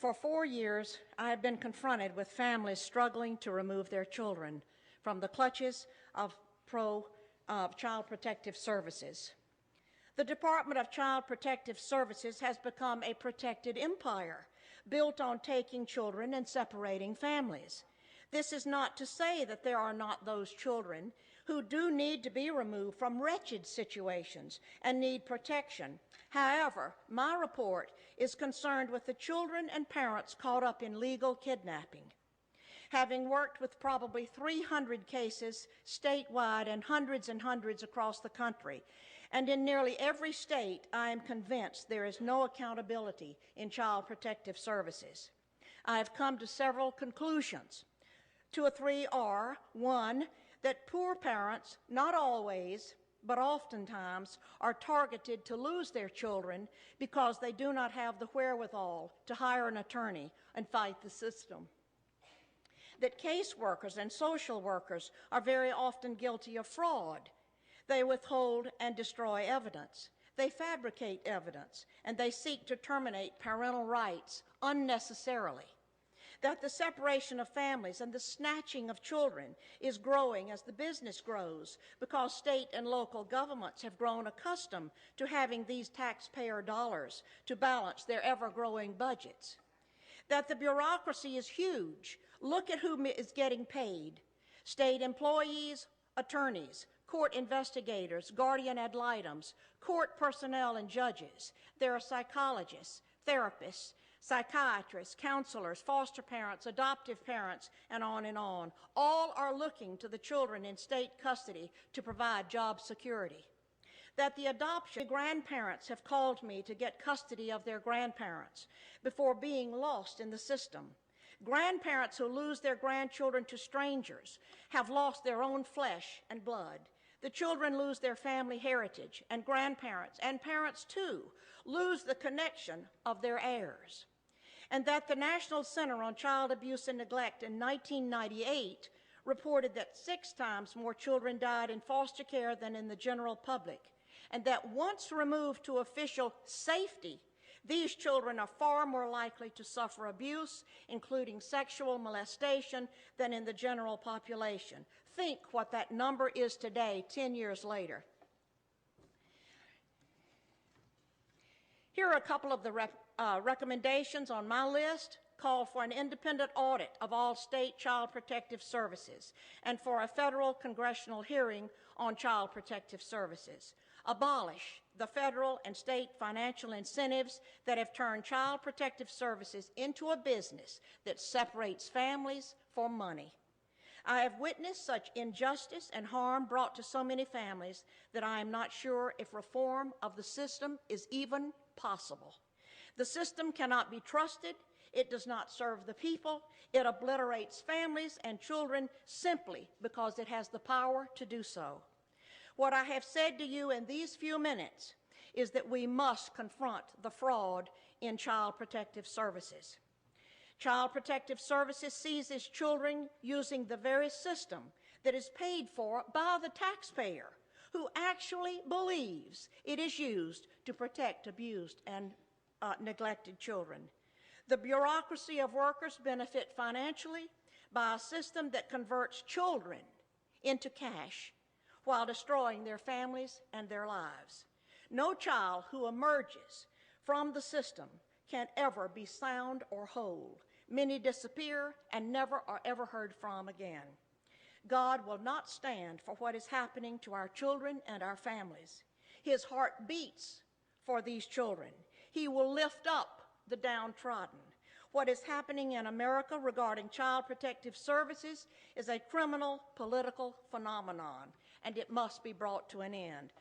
For 4 years, I have been confronted with families struggling to remove their children from the clutches of Child Protective Services. The Department of Child Protective Services has become a protected empire built on taking children and separating families. This is not to say that there are not those children who do need to be removed from wretched situations and need protection. However, my report is concerned with the children and parents caught up in legal kidnapping. Having worked with probably 300 cases statewide and hundreds across the country, and in nearly every state, I am convinced there is no accountability in Child Protective Services. I have come to several conclusions. 2 or 3 are, 1, that poor parents, not always, but oftentimes, are targeted to lose their children because they do not have the wherewithal to hire an attorney and fight the system. That caseworkers and social workers are very often guilty of fraud. They withhold and destroy evidence. They fabricate evidence, and they seek to terminate parental rights unnecessarily. That the separation of families and the snatching of children is growing as the business grows because state and local governments have grown accustomed to having these taxpayer dollars to balance their ever-growing budgets. That the bureaucracy is huge. Look at who is getting paid. State employees, attorneys, court investigators, guardian ad litems, court personnel and judges. There are psychologists, therapists, psychiatrists, counselors, foster parents, adoptive parents, and on and on. All are looking to the children in state custody to provide job security. That the adoption grandparents have called me to get custody of their grandparents before being lost in the system. Grandparents who lose their grandchildren to strangers have lost their own flesh and blood. The children lose their family heritage, and grandparents, and parents too, lose the connection of their heirs. And that the National Center on Child Abuse and Neglect in 1998 reported that 6 times more children died in foster care than in the general public, and that once removed to official safety, these children are far more likely to suffer abuse, including sexual molestation, than in the general population. Think what that number is today, 10 years later. Here are a couple of the recommendations on my list. Call for an independent audit of all state child protective services and for a federal congressional hearing on child protective services. Abolish the federal and state financial incentives that have turned child protective services into a business that separates families for money. I have witnessed such injustice and harm brought to so many families that I am not sure if reform of the system is even possible. The system cannot be trusted. It does not serve the people. It obliterates families and children simply because it has the power to do so. What I have said to you in these few minutes is that we must confront the fraud in child protective services. Child Protective Services seizes children using the very system that is paid for by the taxpayer, who actually believes it is used to protect abused and neglected children. The bureaucracy of workers benefit financially by a system that converts children into cash while destroying their families and their lives. No child who emerges from the system can ever be sound or whole. Many disappear and never are ever heard from again. God will not stand for what is happening to our children and our families. His heart beats for these children. He will lift up the downtrodden. What is happening in America regarding child protective services is a criminal political phenomenon, and it must be brought to an end.